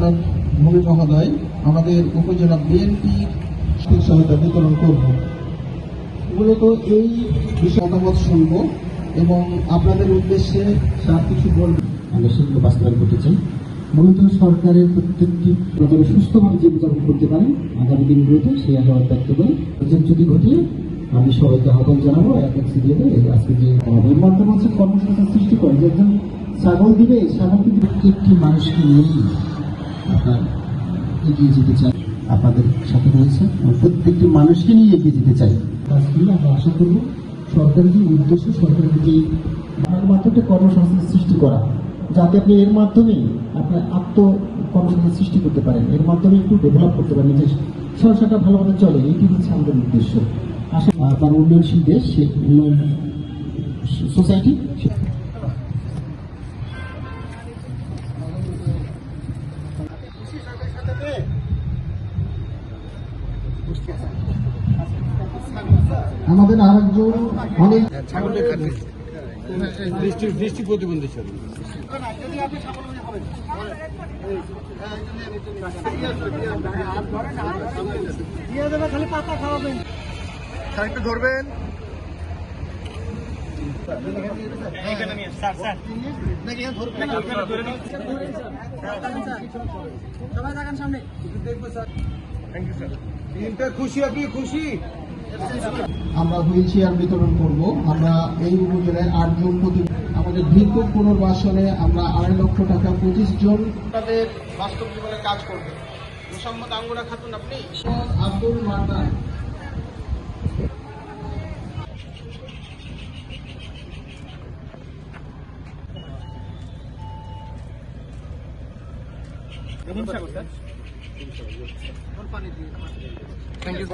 উপজেলার ভূমি মহোদয় আমাদের উপজেলা বিএনপি সহায়তা বিতরণ করব। মূলত এই বিষয়ে মতামত শুনব এবং আপনাদের উদ্দেশ্যে তার কিছু বলব। আমরা সেগুলো বাস্তবায়ন করতে চাই। মূলত সরকারের প্রত্যেকটি প্রজা সুস্থভাবে জীবনযাপন করতে পারেন আগামী দিনগুলোতে সেই আশাবাদ ব্যক্ত করে যদি ঘটিয়ে আমি সবাইকে আহ্বান জানাবো আজকে যে এর মাধ্যমে হচ্ছে কর্মসংস্থান সৃষ্টি করে যে একজন ছাগল দিবে ছাগল কিন্তু প্রত্যেকটি মানুষকে নিয়েই আপনার এগিয়ে যেতে চাই। আপনাদের সাথে রয়েছে প্রত্যেকটি মানুষকে নিয়ে এগিয়ে যেতে চাই। কাজগুলো আমরা আশা করবো সরকারের যে উদ্দেশ্য সরকারের যে মাধ্যমে কর্মসংস্থান সৃষ্টি করা যাতে আপনি এর মাধ্যমে আপনার কর্মসংস্থান সৃষ্টি করতে পারেন, এর মাধ্যমে একটু ডেভেলপ করতে পারেন, যে সংসারটা ভালোভাবে চলে, এটি হচ্ছে আমাদের উদ্দেশ্য। আসলে আপনার উন্নয়নশীল দেশ সেই উন্নয়ন সোসাইটি আমাদের আরেকজন অনেক দৃষ্টি প্রতিবন্ধী ছিল। খালি পাতা খাওয়াবেন, একটু ধরবেন। সবাই থাকেন সামনে। খুশি, আপনি খুশি? আমরা হুইল চেয়ার বিতরণ করব। আমরা এই উপজেলায় 8 জন আমাদের ভিক্ষুক পুনর্বাসনে আমরা 2.5 লক্ষ টাকা 25 জন তাদের বাস্তব জীবনে কাজ করবে। মোসাম্মদ আঙ্গুরা খাতুন, আপনি আব্দুল মান্নান, থ্যাংক ইউ।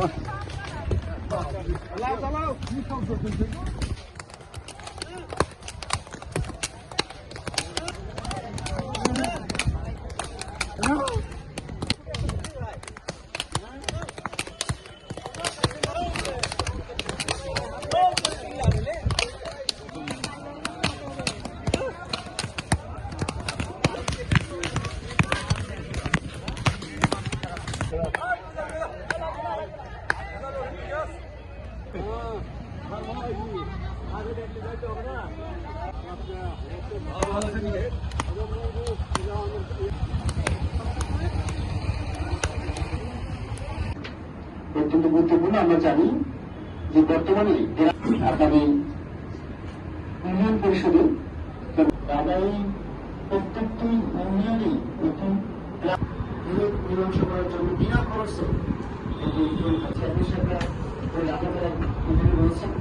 অত্যন্ত গুরুত্বপূর্ণ। আমরা জানি যে বর্তমানে আপনাদের ইউনিয়ন পরিষদে আগামী প্রত্যেকটি ইউনিয়নে নতুন মীমাংস করার জন্য বিনা খরচে আপনারা রয়েছেন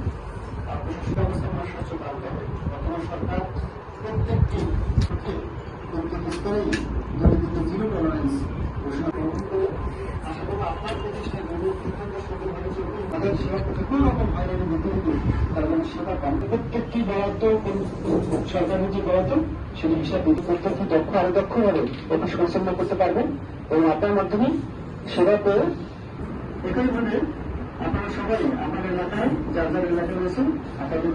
প্রশাসন ব্যবস্থা আমরা সচেতন আনতে হবে। বর্তমান সরকার প্রত্যেকটি স্তরেই দরিদ্র জিরো টলারেন্স ঘোষণা গ্রহণ করে আশা করবো আপনার প্রতিষ্ঠানে তাদের সেবা কোনো রকম হয়রানি দিতে হতো তারা যেন সেবা পান। প্রত্যেকটি বরাদ্দ সরকারের যে বরাদ্দ সেটি হিসাব দিতে প্রত্যেকটি দক্ষ আরো দক্ষভাবে অফিস পরিচালনা করতে পারবেন এবং আপনার মাধ্যমে সেবা পেয়ে একইভাবে আপনারা সবাই আপনার এলাকায় যার যার এলাকায় রয়েছেন আপনাদের